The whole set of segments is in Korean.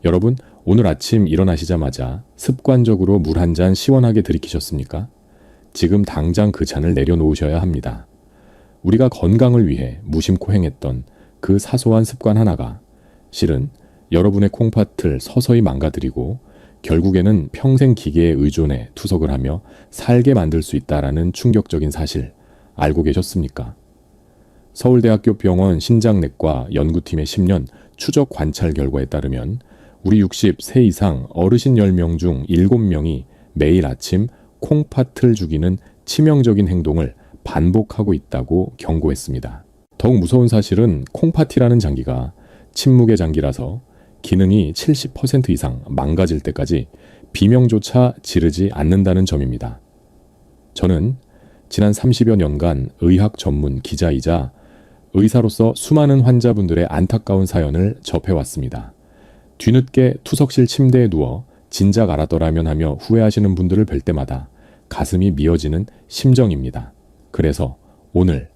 여러분, 오늘 아침 일어나시자마자 습관적으로 물 한 잔 시원하게 들이키셨습니까? 지금 당장 그 잔을 내려놓으셔야 합니다. 우리가 건강을 위해 무심코 행했던 그 사소한 습관 하나가 실은 여러분의 콩팥을 서서히 망가뜨리고 결국에는 평생 기계에 의존해 투석을 하며 살게 만들 수 있다라는 충격적인 사실 알고 계셨습니까? 서울대학교 병원 신장내과 연구팀의 10년 추적 관찰 결과에 따르면 우리 60세 이상 어르신 10명 중 7명이 매일 아침 콩팥을 죽이는 치명적인 행동을 반복하고 있다고 경고했습니다. 더욱 무서운 사실은 콩팥이라는 장기가 침묵의 장기라서 기능이 70% 이상 망가질 때까지 비명조차 지르지 않는다는 점입니다. 저는 지난 30여 년간 의학 전문 기자이자 의사로서 수많은 환자분들의 안타까운 사연을 접해왔습니다. 뒤늦게 투석실 침대에 누워 진작 알았더라면 하며 후회하시는 분들을 뵐 때마다 가슴이 미어지는 심정입니다. 그래서 오늘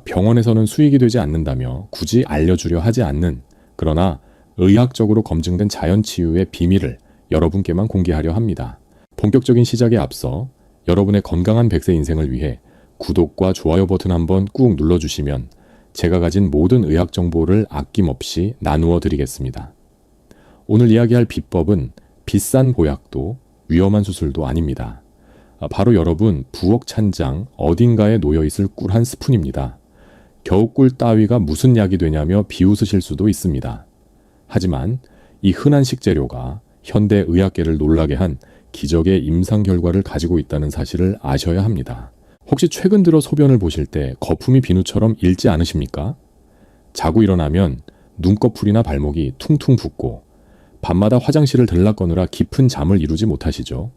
병원에서는 수익이 되지 않는다며 굳이 알려주려 하지 않는, 그러나 의학적으로 검증된 자연치유의 비밀을 여러분께만 공개하려 합니다. 본격적인 시작에 앞서 여러분의 건강한 100세 인생을 위해 구독과 좋아요 버튼 한번 꾹 눌러주시면 제가 가진 모든 의학 정보를 아낌없이 나누어 드리겠습니다. 오늘 이야기할 비법은 비싼 보약도 위험한 수술도 아닙니다. 바로 여러분 부엌 찬장 어딘가에 놓여있을 꿀 한 스푼입니다. 겨우 꿀 따위가 무슨 약이 되냐며 비웃으실 수도 있습니다. 하지만 이 흔한 식재료가 현대 의학계를 놀라게 한 기적의 임상 결과를 가지고 있다는 사실을 아셔야 합니다. 혹시 최근 들어 소변을 보실 때 거품이 비누처럼 일지 않으십니까? 자고 일어나면 눈꺼풀이나 발목이 퉁퉁 붓고 밤마다 화장실을 들락거느라 깊은 잠을 이루지 못하시죠?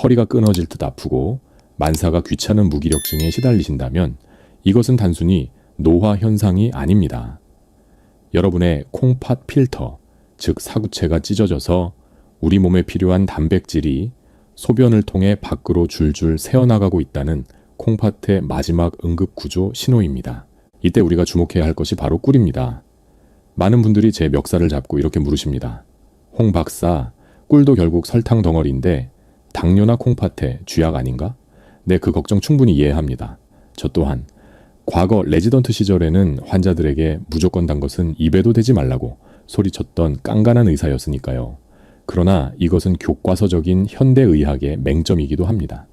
허리가 끊어질 듯 아프고 만사가 귀찮은 무기력증에 시달리신다면 이것은 단순히 노화 현상이 아닙니다. 여러분의 콩팥 필터, 즉 사구체가 찢어져서 우리 몸에 필요한 단백질이 소변을 통해 밖으로 줄줄 새어나가고 있다는 콩팥의 마지막 응급구조 신호입니다. 이때 우리가 주목해야 할 것이 바로 꿀입니다. 많은 분들이 제 멱살을 잡고 이렇게 물으십니다. 홍 박사, 꿀도 결국 설탕 덩어리인데 당뇨나 콩팥의 쥐약 아닌가? 네, 그 걱정 충분히 이해합니다. 저 또한 과거 레지던트 시절에는 환자들에게 무조건 단 것은 입에도 대지 말라고 소리쳤던 깐깐한 의사였으니까요. 그러나 이것은 교과서적인 현대의학의 맹점이기도 합니다.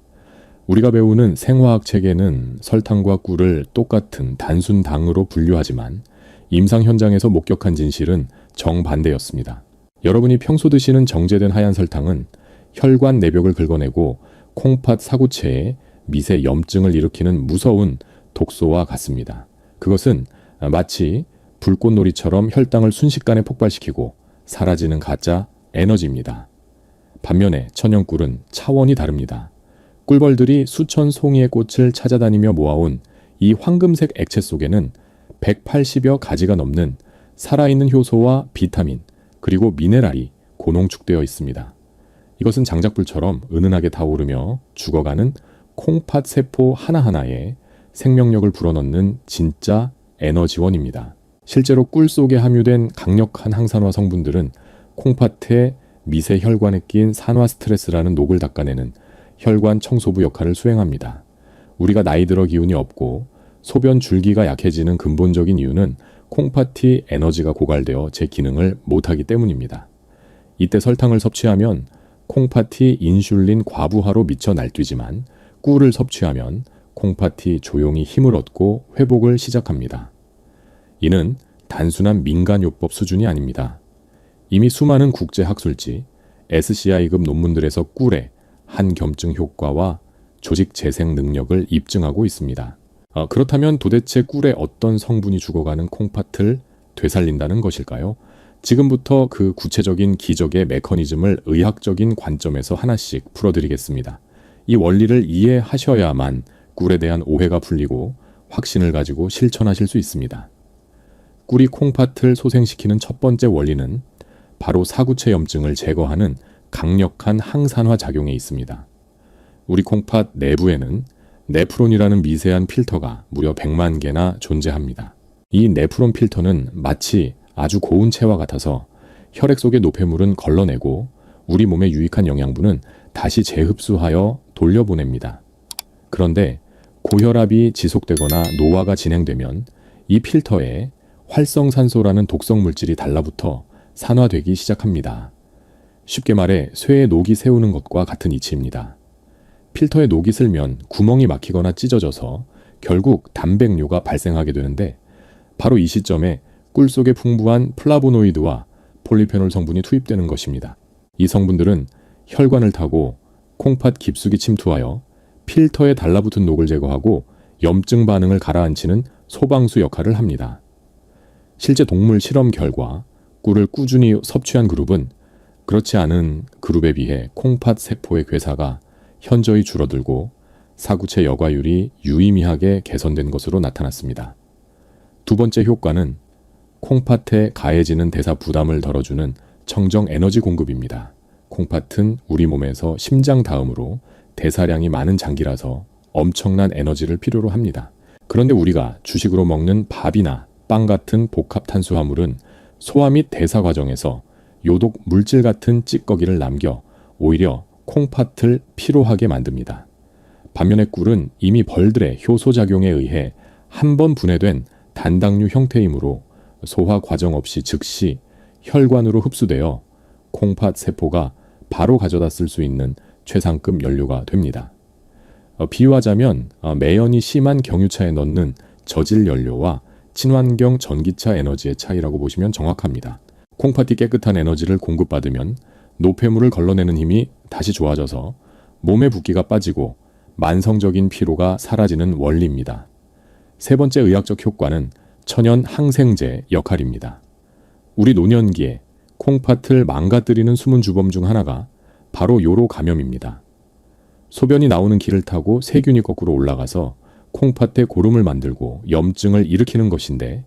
우리가 배우는 생화학 체계는 설탕과 꿀을 똑같은 단순 당으로 분류하지만 임상 현장에서 목격한 진실은 정반대였습니다. 여러분이 평소 드시는 정제된 하얀 설탕은 혈관 내벽을 긁어내고 콩팥 사구체에 미세 염증을 일으키는 무서운 독소와 같습니다. 그것은 마치 불꽃놀이처럼 혈당을 순식간에 폭발시키고 사라지는 가짜 에너지입니다. 반면에 천연꿀은 차원이 다릅니다. 꿀벌들이 수천 송이의 꽃을 찾아다니며 모아온 이 황금색 액체 속에는 180여 가지가 넘는 살아있는 효소와 비타민, 그리고 미네랄이 고농축되어 있습니다. 이것은 장작불처럼 은은하게 타오르며 죽어가는 콩팥 세포 하나하나에 생명력을 불어넣는 진짜 에너지원입니다. 실제로 꿀 속에 함유된 강력한 항산화 성분들은 콩팥의 미세 혈관에 낀 산화 스트레스라는 녹을 닦아내는 혈관 청소부 역할을 수행합니다. 우리가 나이 들어 기운이 없고 소변 줄기가 약해지는 근본적인 이유는 콩팥이 에너지가 고갈되어 제 기능을 못하기 때문입니다. 이때 설탕을 섭취하면 콩팥이 인슐린 과부하로 미쳐 날뛰지만 꿀을 섭취하면 콩팥이 조용히 힘을 얻고 회복을 시작합니다. 이는 단순한 민간요법 수준이 아닙니다. 이미 수많은 국제학술지, SCI급 논문들에서 꿀의 한겸증 효과와 조직 재생 능력을 입증하고 있습니다. 그렇다면 도대체 꿀의 어떤 성분이 죽어가는 콩팥을 되살린다는 것일까요? 지금부터 그 구체적인 기적의 메커니즘을 의학적인 관점에서 하나씩 풀어드리겠습니다. 이 원리를 이해하셔야만 꿀에 대한 오해가 풀리고 확신을 가지고 실천하실 수 있습니다. 꿀이 콩팥을 소생시키는 첫 번째 원리는 바로 사구체 염증을 제거하는 강력한 항산화 작용에 있습니다. 우리 콩팥 내부에는 네프론이라는 미세한 필터가 무려 100만 개나 존재합니다. 이 네프론 필터는 마치 아주 고운 채와 같아서 혈액 속의 노폐물은 걸러내고 우리 몸에 유익한 영양분은 다시 재흡수하여 돌려보냅니다. 그런데 고혈압이 지속되거나 노화가 진행되면 이 필터에 활성산소라는 독성 물질이 달라붙어 산화되기 시작합니다. 쉽게 말해 쇠에 녹이 새우는 것과 같은 이치입니다. 필터에 녹이 슬면 구멍이 막히거나 찢어져서 결국 단백뇨가 발생하게 되는데 바로 이 시점에 꿀 속에 풍부한 플라보노이드와 폴리페놀 성분이 투입되는 것입니다. 이 성분들은 혈관을 타고 콩팥 깊숙이 침투하여 필터에 달라붙은 녹을 제거하고 염증 반응을 가라앉히는 소방수 역할을 합니다. 실제 동물 실험 결과 꿀을 꾸준히 섭취한 그룹은 그렇지 않은 그룹에 비해 콩팥 세포의 괴사가 현저히 줄어들고 사구체 여과율이 유의미하게 개선된 것으로 나타났습니다. 두 번째 효과는 콩팥에 가해지는 대사 부담을 덜어주는 청정 에너지 공급입니다. 콩팥은 우리 몸에서 심장 다음으로 대사량이 많은 장기라서 엄청난 에너지를 필요로 합니다. 그런데 우리가 주식으로 먹는 밥이나 빵 같은 복합 탄수화물은 소화 및 대사 과정에서 요독 물질 같은 찌꺼기를 남겨 오히려 콩팥을 피로하게 만듭니다. 반면에 꿀은 이미 벌들의 효소작용에 의해 한 번 분해된 단당류 형태이므로 소화 과정 없이 즉시 혈관으로 흡수되어 콩팥 세포가 바로 가져다 쓸 수 있는 최상급 연료가 됩니다. 비유하자면 매연이 심한 경유차에 넣는 저질 연료와 친환경 전기차 에너지의 차이라고 보시면 정확합니다. 콩팥이 깨끗한 에너지를 공급받으면 노폐물을 걸러내는 힘이 다시 좋아져서 몸의 붓기가 빠지고 만성적인 피로가 사라지는 원리입니다. 세 번째 의학적 효과는 천연 항생제 역할입니다. 우리 노년기에 콩팥을 망가뜨리는 숨은 주범 중 하나가 바로 요로 감염입니다. 소변이 나오는 길을 타고 세균이 거꾸로 올라가서 콩팥에 고름을 만들고 염증을 일으키는 것인데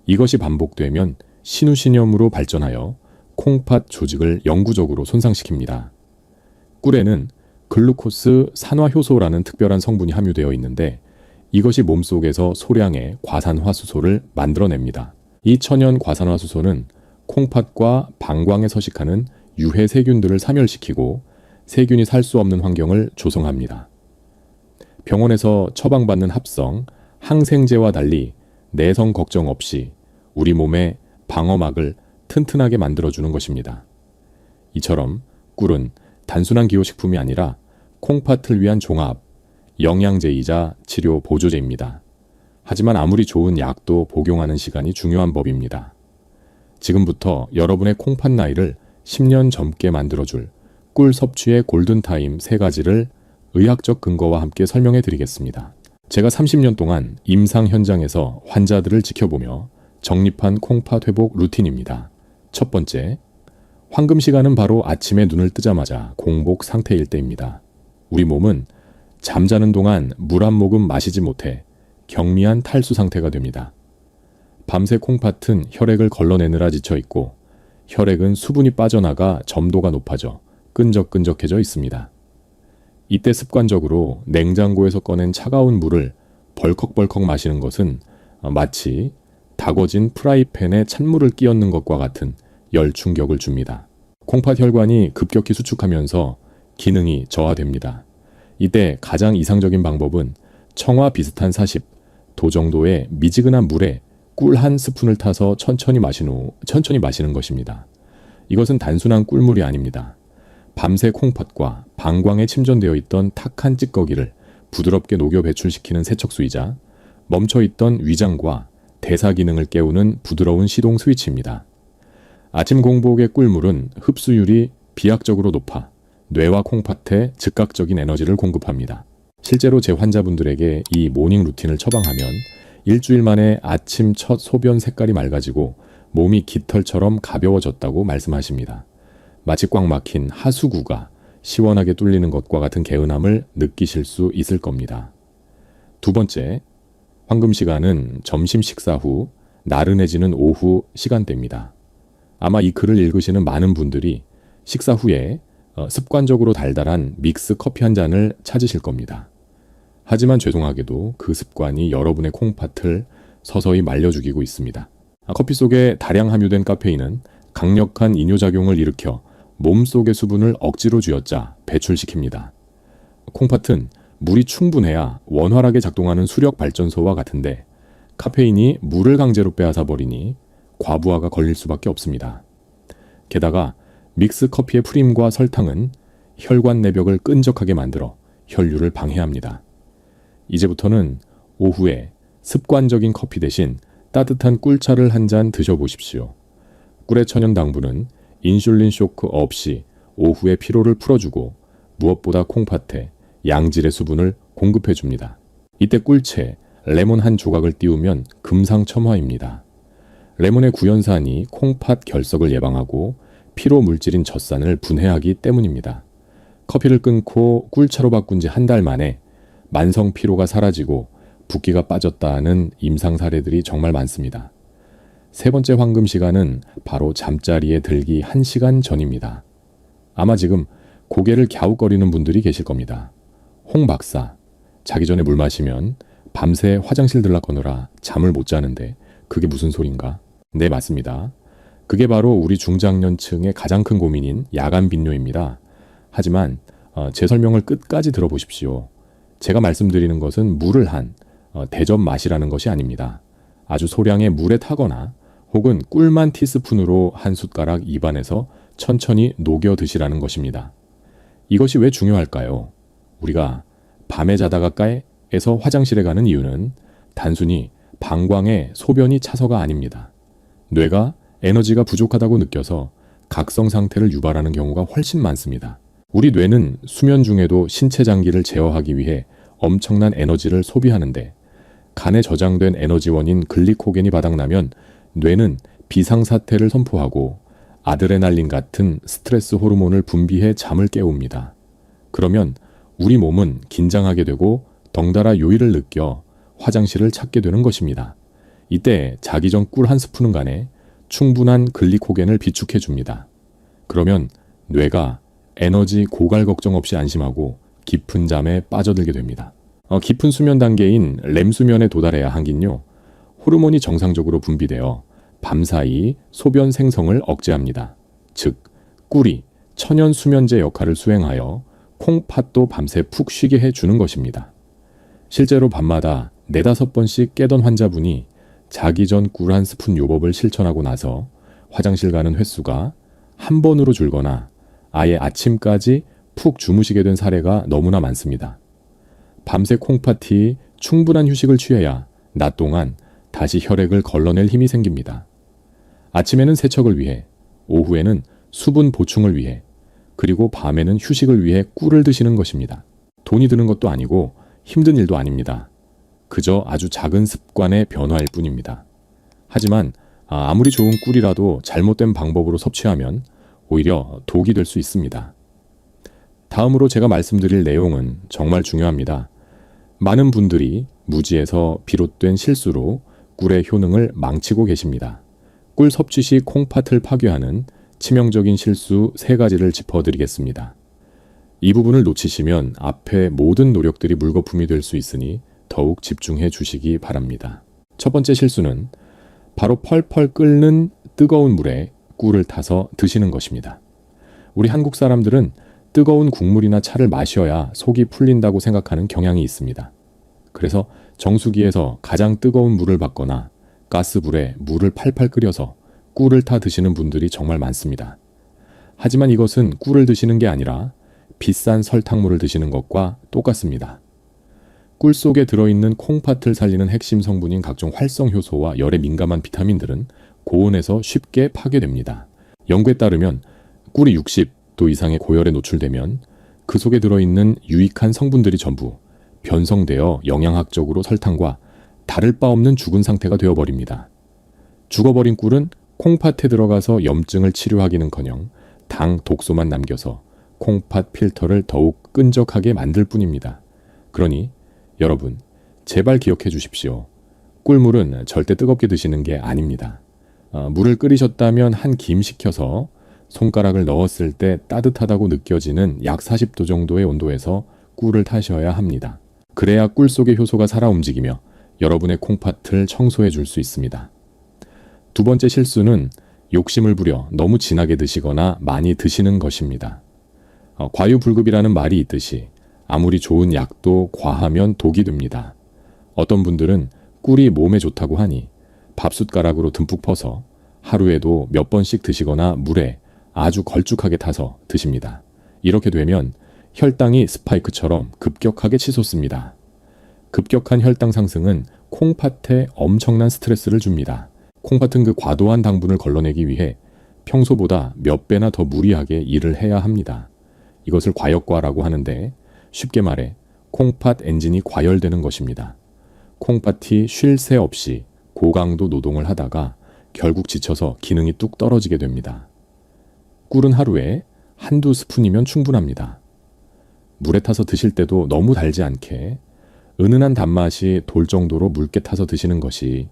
이것이 반복되면 신우신염으로 발전하여 콩팥 조직을 영구적으로 손상시킵니다. 꿀에는 글루코스 산화효소라는 특별한 성분이 함유되어 있는데 이것이 몸속에서 소량의 과산화수소를 만들어냅니다. 이 천연 과산화수소는 콩팥과 방광에 서식하는 유해 세균들을 사멸시키고 세균이 살 수 없는 환경을 조성합니다. 병원에서 처방받는 합성, 항생제와 달리 내성 걱정 없이 우리 몸의 방어막을 튼튼하게 만들어주는 것입니다. 이처럼 꿀은 단순한 기호식품이 아니라 콩팥을 위한 종합, 영양제이자 치료 보조제입니다. 하지만 아무리 좋은 약도 복용하는 시간이 중요한 법입니다. 지금부터 여러분의 콩팥 나이를 10년 젊게 만들어줄 꿀 섭취의 골든타임 3가지를 의학적 근거와 함께 설명해 드리겠습니다. 제가 30년 동안 임상 현장에서 환자들을 지켜보며 정립한 콩팥 회복 루틴입니다. 첫 번째, 황금 시간은 바로 아침에 눈을 뜨자마자 공복 상태일 때입니다. 우리 몸은 잠자는 동안 물 한 모금 마시지 못해 경미한 탈수 상태가 됩니다. 밤새 콩팥은 혈액을 걸러내느라 지쳐있고 혈액은 수분이 빠져나가 점도가 높아져 끈적끈적해져 있습니다. 이때 습관적으로 냉장고에서 꺼낸 차가운 물을 벌컥벌컥 마시는 것은 마치 다궈진 프라이팬에 찬물을 끼얹는 것과 같은 열 충격을 줍니다. 콩팥 혈관이 급격히 수축하면서 기능이 저하됩니다. 이때 가장 이상적인 방법은 청아 비슷한 40도 정도의 미지근한 물에 꿀 한 스푼을 타서 천천히 마신 후 천천히 마시는 것입니다. 이것은 단순한 꿀물이 아닙니다. 밤새 콩팥과 방광에 침전되어 있던 탁한 찌꺼기를 부드럽게 녹여 배출시키는 세척수이자 멈춰있던 위장과 대사 기능을 깨우는 부드러운 시동 스위치입니다. 아침 공복의 꿀물은 흡수율이 비약적으로 높아 뇌와 콩팥에 즉각적인 에너지를 공급합니다. 실제로 제 환자분들에게 이 모닝 루틴을 처방하면 일주일 만에 아침 첫 소변 색깔이 맑아지고 몸이 깃털처럼 가벼워졌다고 말씀하십니다. 마치 꽉 막힌 하수구가 시원하게 뚫리는 것과 같은 개운함을 느끼실 수 있을 겁니다. 두 번째, 황금 시간은 점심 식사 후 나른해지는 오후 시간대입니다. 아마 이 글을 읽으시는 많은 분들이 식사 후에 습관적으로 달달한 믹스 커피 한 잔을 찾으실 겁니다. 하지만 죄송하게도 그 습관이 여러분의 콩팥을 서서히 말려 죽이고 있습니다. 커피 속에 다량 함유된 카페인은 강력한 이뇨작용을 일으켜 몸속의 수분을 억지로 쥐어짜 배출시킵니다. 콩팥은 물이 충분해야 원활하게 작동하는 수력 발전소와 같은데 카페인이 물을 강제로 빼앗아 버리니 과부하가 걸릴 수밖에 없습니다. 게다가 믹스 커피의 프림과 설탕은 혈관 내벽을 끈적하게 만들어 혈류를 방해합니다. 이제부터는 오후에 습관적인 커피 대신 따뜻한 꿀차를 한 잔 드셔보십시오. 꿀의 천연 당분은 인슐린 쇼크 없이 오후의 피로를 풀어주고 무엇보다 콩팥에 양질의 수분을 공급해줍니다. 이때 꿀채, 레몬 한 조각을 띄우면 금상첨화입니다. 레몬의 구연산이 콩팥 결석을 예방하고 피로 물질인 젖산을 분해하기 때문입니다. 커피를 끊고 꿀차로 바꾼 지 한 달 만에 만성 피로가 사라지고 붓기가 빠졌다는 임상 사례들이 정말 많습니다. 세 번째 황금 시간은 바로 잠자리에 들기 1시간 전입니다. 아마 지금 고개를 갸웃거리는 분들이 계실 겁니다. 홍 박사, 자기 전에 물 마시면 밤새 화장실 들락거느라 잠을 못 자는데 그게 무슨 소린가? 네, 맞습니다. 그게 바로 우리 중장년층의 가장 큰 고민인 야간 빈뇨입니다. 하지만 제 설명을 끝까지 들어보십시오. 제가 말씀드리는 것은 물을 한 대접 마시라는 것이 아닙니다. 아주 소량의 물에 타거나 혹은 꿀만 티스푼으로 한 숟가락 입안에서 천천히 녹여 드시라는 것입니다. 이것이 왜 중요할까요? 우리가 밤에 자다가 까에서 화장실에 가는 이유는 단순히 방광에 소변이 차서가 아닙니다. 뇌가 에너지가 부족하다고 느껴서 각성 상태를 유발하는 경우가 훨씬 많습니다. 우리 뇌는 수면 중에도 신체 장기를 제어하기 위해 엄청난 에너지를 소비하는데 간에 저장된 에너지원인 글리코겐이 바닥나면 뇌는 비상사태를 선포하고 아드레날린 같은 스트레스 호르몬을 분비해 잠을 깨웁니다. 그러면 우리 몸은 긴장하게 되고 덩달아 요일을 느껴 화장실을 찾게 되는 것입니다. 이때 자기 전 꿀 한 스푼은 간에 충분한 글리코겐을 비축해 줍니다. 그러면 뇌가 에너지 고갈 걱정 없이 안심하고 깊은 잠에 빠져들게 됩니다. 깊은 수면 단계인 렘 수면에 도달해야 하긴요. 호르몬이 정상적으로 분비되어 밤사이 소변 생성을 억제합니다. 즉, 꿀이 천연 수면제 역할을 수행하여 콩팥도 밤새 푹 쉬게 해주는 것입니다. 실제로 밤마다 4-5번씩 깨던 환자분이 자기 전 꿀 한 스푼 요법을 실천하고 나서 화장실 가는 횟수가 한 번으로 줄거나 아예 아침까지 푹 주무시게 된 사례가 너무나 많습니다. 밤새 콩팥이 충분한 휴식을 취해야 낮 동안 다시 혈액을 걸러낼 힘이 생깁니다. 아침에는 세척을 위해, 오후에는 수분 보충을 위해, 그리고 밤에는 휴식을 위해 꿀을 드시는 것입니다. 돈이 드는 것도 아니고 힘든 일도 아닙니다. 그저 아주 작은 습관의 변화일 뿐입니다. 하지만 아무리 좋은 꿀이라도 잘못된 방법으로 섭취하면 오히려 독이 될 수 있습니다. 다음으로 제가 말씀드릴 내용은 정말 중요합니다. 많은 분들이 무지에서 비롯된 실수로 꿀의 효능을 망치고 계십니다. 꿀 섭취 시 콩팥을 파괴하는 치명적인 실수 3가지를 짚어드리겠습니다. 이 부분을 놓치시면 앞에 모든 노력들이 물거품이 될 수 있으니 더욱 집중해 주시기 바랍니다. 첫 번째 실수는 바로 펄펄 끓는 뜨거운 물에 꿀을 타서 드시는 것입니다. 우리 한국 사람들은 뜨거운 국물이나 차를 마셔야 속이 풀린다고 생각하는 경향이 있습니다. 그래서 정수기에서 가장 뜨거운 물을 받거나 가스불에 물을 팔팔 끓여서 꿀을 타 드시는 분들이 정말 많습니다. 하지만 이것은 꿀을 드시는 게 아니라 비싼 설탕물을 드시는 것과 똑같습니다. 꿀 속에 들어있는 콩팥을 살리는 핵심 성분인 각종 활성효소와 열에 민감한 비타민들은 고온에서 쉽게 파괴됩니다. 연구에 따르면 꿀이 60도 이상의 고열에 노출되면 그 속에 들어있는 유익한 성분들이 전부 변성되어 영양학적으로 설탕과 다를 바 없는 죽은 상태가 되어버립니다. 죽어버린 꿀은 콩팥에 들어가서 염증을 치료하기는커녕 당 독소만 남겨서 콩팥 필터를 더욱 끈적하게 만들 뿐입니다. 그러니 여러분, 제발 기억해 주십시오. 꿀물은 절대 뜨겁게 드시는 게 아닙니다. 물을 끓이셨다면 한 김 식혀서 손가락을 넣었을 때 따뜻하다고 느껴지는 약 40도 정도의 온도에서 꿀을 타셔야 합니다. 그래야 꿀 속의 효소가 살아 움직이며 여러분의 콩팥을 청소해 줄 수 있습니다. 두 번째 실수는 욕심을 부려 너무 진하게 드시거나 많이 드시는 것입니다. 과유불급이라는 말이 있듯이 아무리 좋은 약도 과하면 독이 됩니다. 어떤 분들은 꿀이 몸에 좋다고 하니 밥숟가락으로 듬뿍 퍼서 하루에도 몇 번씩 드시거나 물에 아주 걸쭉하게 타서 드십니다. 이렇게 되면 혈당이 스파이크처럼 급격하게 치솟습니다. 급격한 혈당 상승은 콩팥에 엄청난 스트레스를 줍니다. 콩팥은 그 과도한 당분을 걸러내기 위해 평소보다 몇 배나 더 무리하게 일을 해야 합니다. 이것을 과역과라고 하는데 쉽게 말해 콩팥 엔진이 과열되는 것입니다. 콩팥이 쉴 새 없이 고강도 노동을 하다가 결국 지쳐서 기능이 뚝 떨어지게 됩니다. 꿀은 하루에 한두 스푼이면 충분합니다. 물에 타서 드실 때도 너무 달지 않게 은은한 단맛이 돌 정도로 묽게 타서 드시는 것이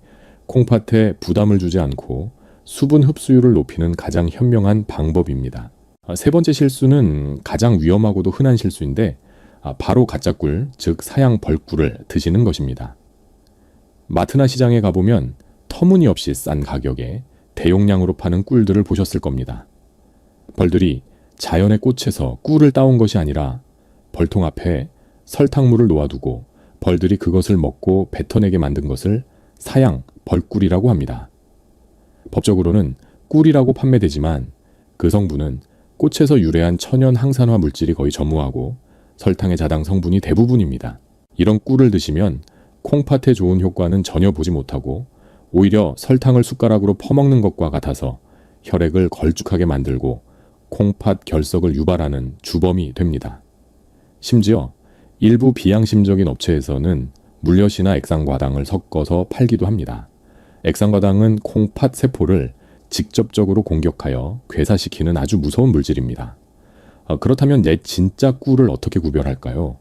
콩팥에 부담을 주지 않고 수분 흡수율을 높이는 가장 현명한 방법입니다. 세 번째 실수는 가장 위험하고도 흔한 실수인데 바로 가짜꿀, 즉 사양 벌꿀을 드시는 것입니다. 마트나 시장에 가보면 터무니없이 싼 가격에 대용량으로 파는 꿀들을 보셨을 겁니다. 벌들이 자연의 꽃에서 꿀을 따온 것이 아니라 벌통 앞에 설탕물을 놓아두고 벌들이 그것을 먹고 뱉어내게 만든 것을 사양 벌꿀이라고 합니다. 법적으로는 꿀이라고 판매되지만 그 성분은 꽃에서 유래한 천연 항산화 물질이 거의 전무하고 설탕의 자당 성분이 대부분입니다. 이런 꿀을 드시면 콩팥에 좋은 효과는 전혀 보지 못하고 오히려 설탕을 숟가락으로 퍼먹는 것과 같아서 혈액을 걸쭉하게 만들고 콩팥 결석을 유발하는 주범이 됩니다. 심지어 일부 비양심적인 업체에서는 물엿이나 액상과당을 섞어서 팔기도 합니다. 액상과당은 콩팥 세포를 직접적으로 공격하여 괴사시키는 아주 무서운 물질입니다. 그렇다면 진짜 꿀을 어떻게 구별할까요?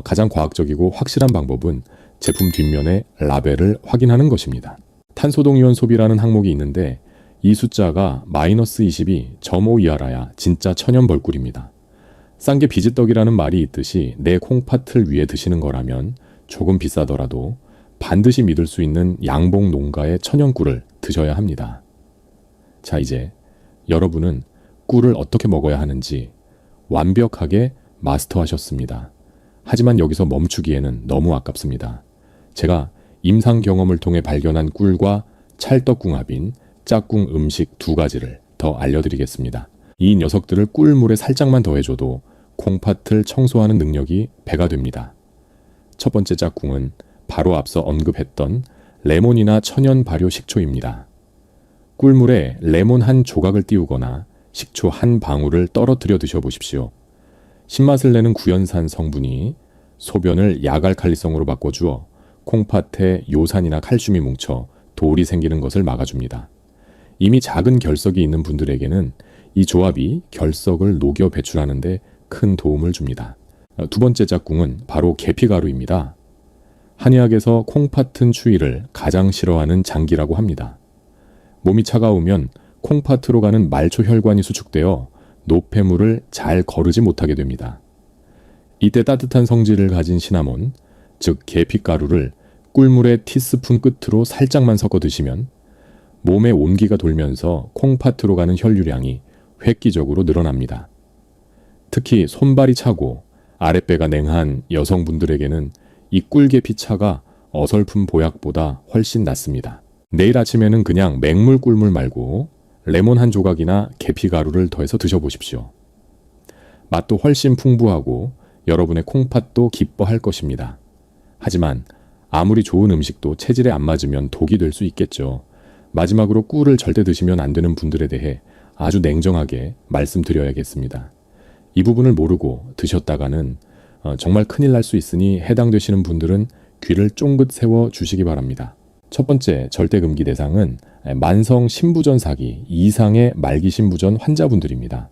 가장 과학적이고 확실한 방법은 제품 뒷면의 라벨을 확인하는 것입니다. 탄소동이온 소비라는 항목이 있는데 이 숫자가 마이너스 20이 0.5 이하라야 진짜 천연 벌꿀입니다. 싼 게 비지떡이라는 말이 있듯이 내 콩팥을 위해 드시는 거라면 조금 비싸더라도 반드시 믿을 수 있는 양봉 농가의 천연 꿀을 드셔야 합니다. 자, 이제 여러분은 꿀을 어떻게 먹어야 하는지 완벽하게 마스터하셨습니다. 하지만 여기서 멈추기에는 너무 아깝습니다. 제가 임상 경험을 통해 발견한 꿀과 찰떡궁합인 짝꿍 음식 두 가지를 더 알려드리겠습니다. 이 녀석들을 꿀물에 살짝만 더해줘도 콩팥을 청소하는 능력이 배가 됩니다. 첫 번째 짝꿍은 바로 앞서 언급했던 레몬이나 천연 발효 식초입니다. 꿀물에 레몬 한 조각을 띄우거나 식초 한 방울을 떨어뜨려 드셔보십시오. 신맛을 내는 구연산 성분이 소변을 야갈칼리성으로 바꿔주어 콩팥에 요산이나 칼슘이 뭉쳐 돌이 생기는 것을 막아줍니다. 이미 작은 결석이 있는 분들에게는 이 조합이 결석을 녹여 배출하는 데 큰 도움을 줍니다. 두 번째 짝꿍은 바로 계피가루입니다. 한의학에서 콩팥은 추위를 가장 싫어하는 장기라고 합니다. 몸이 차가우면 콩팥으로 가는 말초 혈관이 수축되어 노폐물을 잘 거르지 못하게 됩니다. 이때 따뜻한 성질을 가진 시나몬, 즉 계피가루를 꿀물에 티스푼 끝으로 살짝만 섞어 드시면 몸에 온기가 돌면서 콩팥으로 가는 혈류량이 획기적으로 늘어납니다. 특히 손발이 차고 아랫배가 냉한 여성분들에게는 이 꿀계피 차가 어설픈 보약보다 훨씬 낫습니다. 내일 아침에는 그냥 맹물 꿀물 말고 레몬 한 조각이나 계피가루를 더해서 드셔보십시오. 맛도 훨씬 풍부하고 여러분의 콩팥도 기뻐할 것입니다. 하지만 아무리 좋은 음식도 체질에 안 맞으면 독이 될 수 있겠죠. 마지막으로 꿀을 절대 드시면 안 되는 분들에 대해 아주 냉정하게 말씀드려야겠습니다. 이 부분을 모르고 드셨다가는 정말 큰일 날 수 있으니 해당되시는 분들은 귀를 쫑긋 세워 주시기 바랍니다. 첫 번째 절대금기 대상은 만성 신부전 사기 이상의 말기 신부전 환자분들입니다.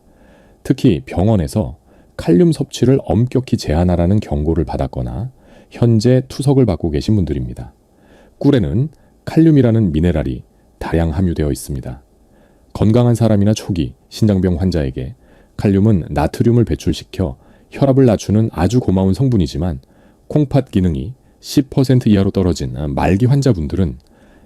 특히 병원에서 칼륨 섭취를 엄격히 제한하라는 경고를 받았거나 현재 투석을 받고 계신 분들입니다. 꿀에는 칼륨이라는 미네랄이 다량 함유되어 있습니다. 건강한 사람이나 초기 신장병 환자에게 칼륨은 나트륨을 배출시켜 혈압을 낮추는 아주 고마운 성분이지만 콩팥 기능이 10% 이하로 떨어진 말기 환자분들은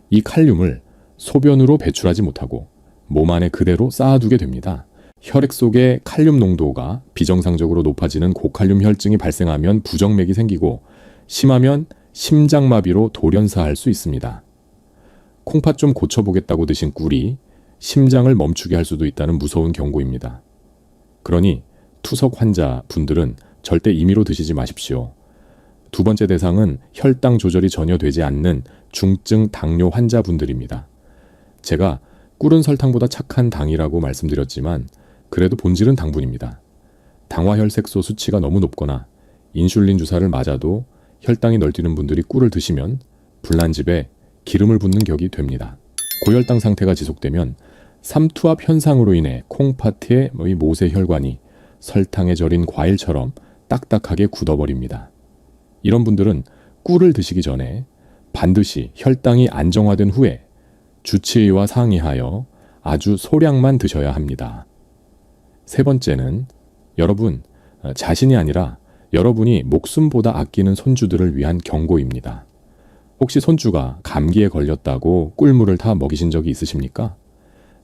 이 칼륨을 소변으로 배출하지 못하고 몸 안에 그대로 쌓아두게 됩니다. 혈액 속의 칼륨 농도가 비정상적으로 높아지는 고칼륨 혈증이 발생하면 부정맥이 생기고 심하면 심장마비로 돌연사할 수 있습니다. 콩팥 좀 고쳐보겠다고 드신 꿀이 심장을 멈추게 할 수도 있다는 무서운 경고입니다. 그러니 투석 환자 분들은 절대 임의로 드시지 마십시오. 두 번째 대상은 혈당 조절이 전혀 되지 않는 중증 당뇨 환자분들입니다. 제가 꿀은 설탕보다 착한 당이라고 말씀드렸지만 그래도 본질은 당분입니다. 당화혈색소 수치가 너무 높거나 인슐린 주사를 맞아도 혈당이 널뛰는 분들이 꿀을 드시면 불난집에 기름을 붓는 격이 됩니다. 고혈당 상태가 지속되면 삼투압 현상으로 인해 콩팥의 모세 혈관이 설탕에 절인 과일처럼 딱딱하게 굳어버립니다. 이런 분들은 꿀을 드시기 전에 반드시 혈당이 안정화된 후에 주치의와 상의하여 아주 소량만 드셔야 합니다. 세 번째는 여러분 자신이 아니라 여러분이 목숨보다 아끼는 손주들을 위한 경고입니다. 혹시 손주가 감기에 걸렸다고 꿀물을 다 먹이신 적이 있으십니까?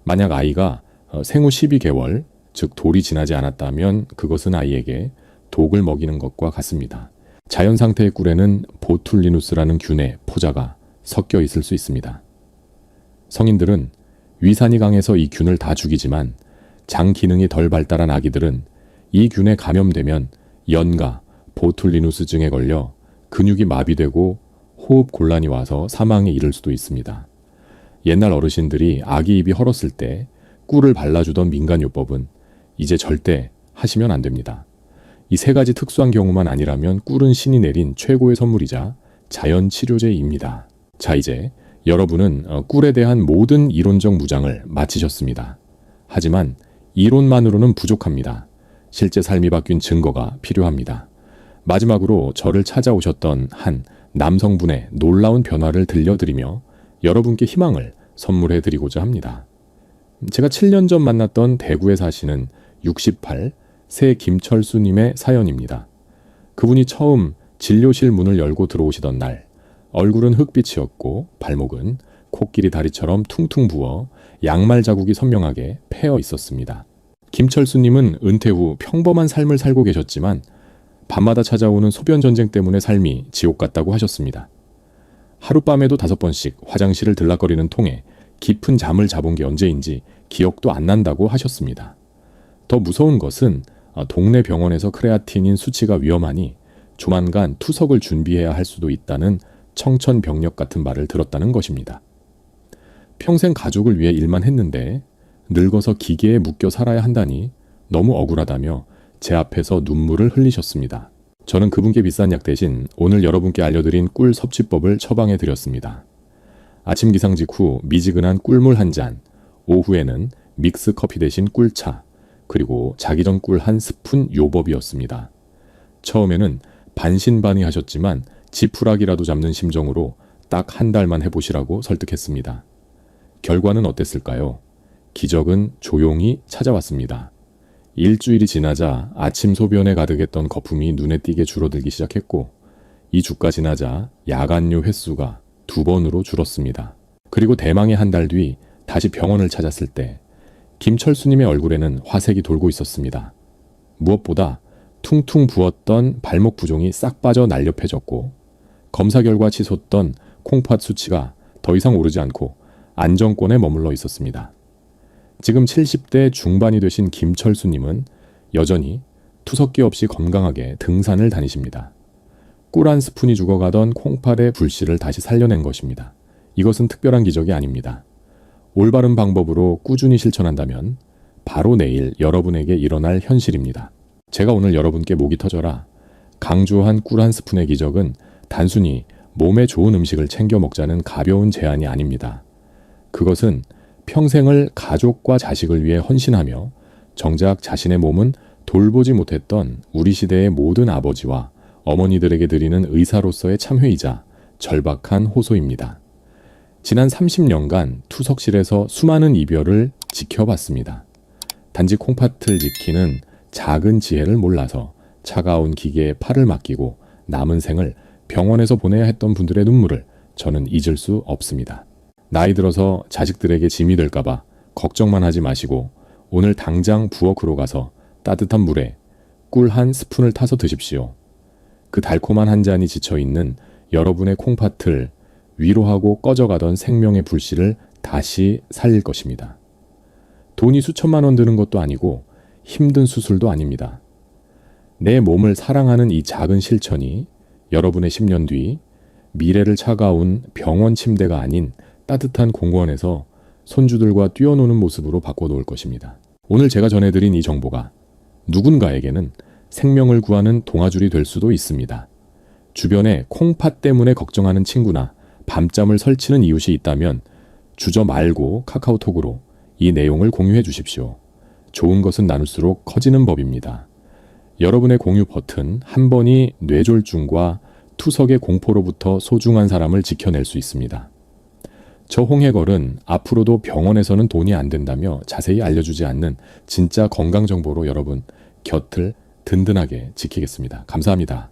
만약 아이가 생후 12개월, 즉 돌이 지나지 않았다면 그것은 아이에게 독을 먹이는 것과 같습니다. 자연 상태의 꿀에는 보툴리누스라는 균의 포자가 섞여 있을 수 있습니다. 성인들은 위산이 강해서 이 균을 다 죽이지만 장 기능이 덜 발달한 아기들은 이 균에 감염되면 연가, 보툴리누스증에 걸려 근육이 마비되고 호흡 곤란이 와서 사망에 이를 수도 있습니다. 옛날 어르신들이 아기 입이 헐었을 때 꿀을 발라주던 민간요법은 이제 절대 하시면 안 됩니다. 이 세 가지 특수한 경우만 아니라면 꿀은 신이 내린 최고의 선물이자 자연 치료제입니다. 자, 이제 여러분은 꿀에 대한 모든 이론적 무장을 마치셨습니다. 하지만 이론만으로는 부족합니다. 실제 삶이 바뀐 증거가 필요합니다. 마지막으로 저를 찾아오셨던 한 남성분의 놀라운 변화를 들려드리며 여러분께 희망을 선물해드리고자 합니다. 제가 7년 전 만났던 대구에 사시는 68 새 김철수님의 사연입니다. 그분이 처음 진료실 문을 열고 들어오시던 날 얼굴은 흑빛이었고 발목은 코끼리 다리처럼 퉁퉁 부어 양말 자국이 선명하게 패어 있었습니다. 김철수님은 은퇴 후 평범한 삶을 살고 계셨지만 밤마다 찾아오는 소변 전쟁 때문에 삶이 지옥 같다고 하셨습니다. 하룻밤에도 5번씩 화장실을 들락거리는 통에 깊은 잠을 자본 게 언제인지 기억도 안 난다고 하셨습니다. 더 무서운 것은 동네 병원에서 크레아틴인 수치가 위험하니 조만간 투석을 준비해야 할 수도 있다는 청천벽력 같은 말을 들었다는 것입니다. 평생 가족을 위해 일만 했는데 늙어서 기계에 묶여 살아야 한다니 너무 억울하다며 제 앞에서 눈물을 흘리셨습니다. 저는 그분께 비싼 약 대신 오늘 여러분께 알려드린 꿀 섭취법을 처방해 드렸습니다. 아침 기상 직후 미지근한 꿀물 한 잔, 오후에는 믹스 커피 대신 꿀차, 그리고 자기 전 꿀 한 스푼 요법이었습니다. 처음에는 반신반의하셨지만 지푸라기라도 잡는 심정으로 딱 한 달만 해보시라고 설득했습니다. 결과는 어땠을까요? 기적은 조용히 찾아왔습니다. 일주일이 지나자 아침 소변에 가득했던 거품이 눈에 띄게 줄어들기 시작했고 2주가 지나자 야간요 횟수가 2번으로 줄었습니다. 그리고 대망의 한 달 뒤 다시 병원을 찾았을 때 김철수님의 얼굴에는 화색이 돌고 있었습니다. 무엇보다 퉁퉁 부었던 발목 부종이 싹 빠져 날렵해졌고 검사 결과 치솟던 콩팥 수치가 더 이상 오르지 않고 안정권에 머물러 있었습니다. 지금 70대 중반이 되신 김철수님은 여전히 투석기 없이 건강하게 등산을 다니십니다. 꿀 한 스푼이 죽어가던 콩팥의 불씨를 다시 살려낸 것입니다. 이것은 특별한 기적이 아닙니다. 올바른 방법으로 꾸준히 실천한다면 바로 내일 여러분에게 일어날 현실입니다. 제가 오늘 여러분께 목이 터져라 강조한 꿀 한 스푼의 기적은 단순히 몸에 좋은 음식을 챙겨 먹자는 가벼운 제안이 아닙니다. 그것은 평생을 가족과 자식을 위해 헌신하며 정작 자신의 몸은 돌보지 못했던 우리 시대의 모든 아버지와 어머니들에게 드리는 의사로서의 참회이자 절박한 호소입니다. 지난 30년간 투석실에서 수많은 이별을 지켜봤습니다. 단지 콩팥을 지키는 작은 지혜를 몰라서 차가운 기계에 팔을 맡기고 남은 생을 병원에서 보내야 했던 분들의 눈물을 저는 잊을 수 없습니다. 나이 들어서 자식들에게 짐이 될까봐 걱정만 하지 마시고 오늘 당장 부엌으로 가서 따뜻한 물에 꿀 한 스푼을 타서 드십시오. 그 달콤한 한 잔이 지쳐있는 여러분의 콩팥을 위로하고 꺼져가던 생명의 불씨를 다시 살릴 것입니다. 돈이 수천만 원 드는 것도 아니고 힘든 수술도 아닙니다. 내 몸을 사랑하는 이 작은 실천이 여러분의 10년 뒤 미래를 차가운 병원 침대가 아닌 따뜻한 공원에서 손주들과 뛰어노는 모습으로 바꿔놓을 것입니다. 오늘 제가 전해드린 이 정보가 누군가에게는 생명을 구하는 동아줄이 될 수도 있습니다. 주변에 콩팥 때문에 걱정하는 친구나 밤잠을 설치는 이웃이 있다면 주저 말고 카카오톡으로 이 내용을 공유해 주십시오. 좋은 것은 나눌수록 커지는 법입니다. 여러분의 공유 버튼 한 번이 뇌졸중과 투석의 공포로부터 소중한 사람을 지켜낼 수 있습니다. 저 홍해걸은 앞으로도 병원에서는 돈이 안 된다며 자세히 알려주지 않는 진짜 건강 정보로 여러분 곁을 든든하게 지키겠습니다. 감사합니다.